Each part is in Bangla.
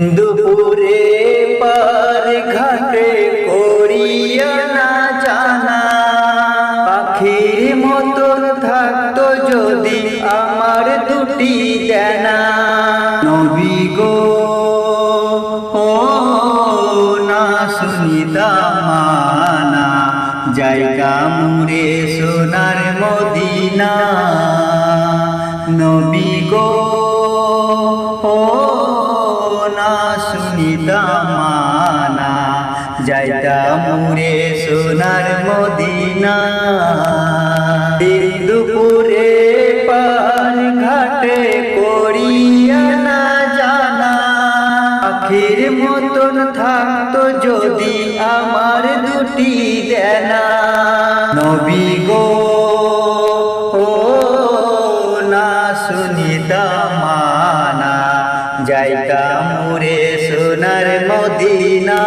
দুপুরে পার ঘাটে করিয়া না জানা, পাখির মতন থাকতো যদি আমার দুটি দেনা। নবী গো ও না শুনিতাম মানা, জায়গা মুরে সোনার মদিনা। নবী গো ও না শুনিতাম মানা, যাইতাম মুরে সোনার মদিনা। দুপুরে পার ঘাটে করিয়া না জানা, পাখির মতন থাকতো যদি আমার দুটি দেনা। নবী গো ও না শুনিতাম মানা, যাইতাম মুরে সোনার মদিনা।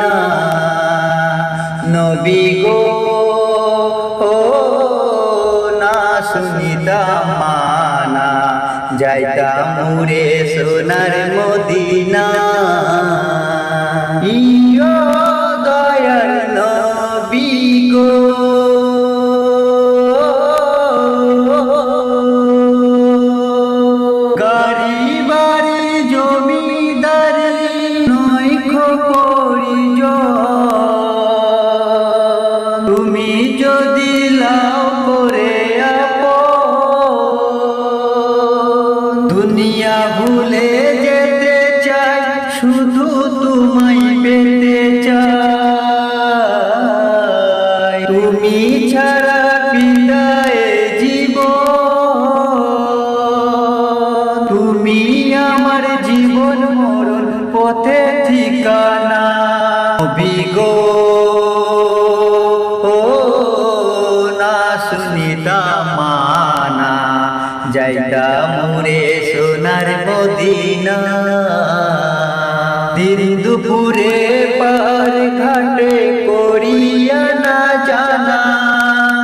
নবী গো ও না শুনিতাম মানা, যাইতাম মুরে সোনার মদিনা। ইয়ো দয়ার নবী গো গাড়ি বাড়ি জমিদারি নয়খো পরিজন, তুমি যদি লাও করে আপন, দুনিয়া ভুলে যেতে চাই শুধু তোমায় পেতে চাই। তুমি ছাড়া বিদায় জীবন, তুমি আমার জীবন মরণ পথে ঠিকানা। নবী গো ও না শুনিতাম মানা, যাইতাম মুরে সোনার মদিনা। দিন দুপুরে পার ঘাটে করিয়া না জানা,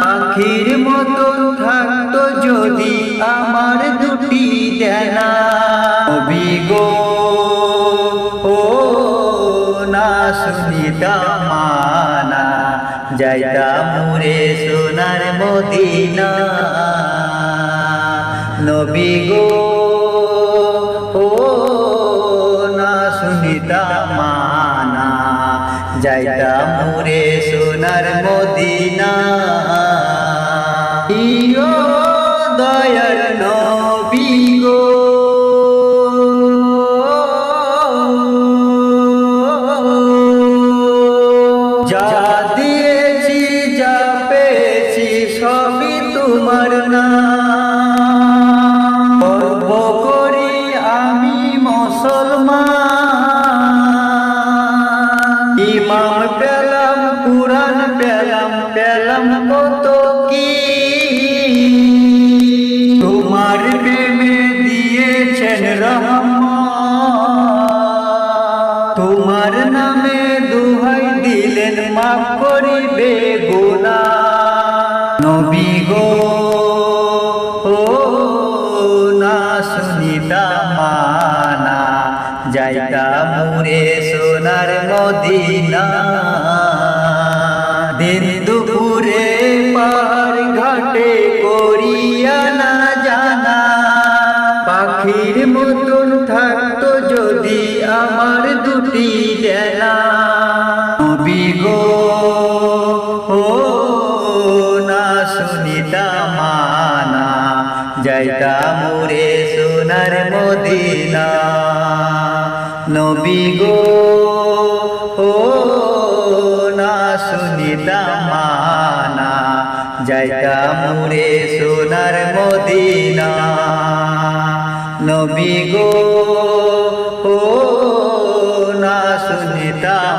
পাখির মতন থাকতো যদি আমার দুটি দেনা। নবী গো ও না শুনিতাম মানা, যাইতাম মুরে সোনার মদিনা। নবী গো ও না শুনিতাম মানা, যাইতাম মুরে সোনার মদিনা। ইয়ো দয়ার নবী গো যা দিয়েছি যা পেয়েছি সবই তোমার নাম, গর্ব করি আমি মুসলমান। ইমাম পেলাম কুরআন পেলাম, পেলাম কত কি, তোমার প্রেমে দিয়েছেন রহমত, তোমার নামে দুহাই দিলেন মাফ করিবে গুনাহ। নবী গো ও না শুনিতাম মানা, যাইতাম মুরে সোনার মদিনা। দিন দুপুরে পার ঘাটে করিয়া না জানা, পাখির মতন থাকতো যদি আমার দুটি দেনা। নবী গো ও না শুনিতাম মানা, যাইতাম মুরে সোনার মদিনা। নবী গো ও না শুনিতাম মানা, যাইতাম মুরে সোনার মদিনা। নবী গো ও না শুনিতাম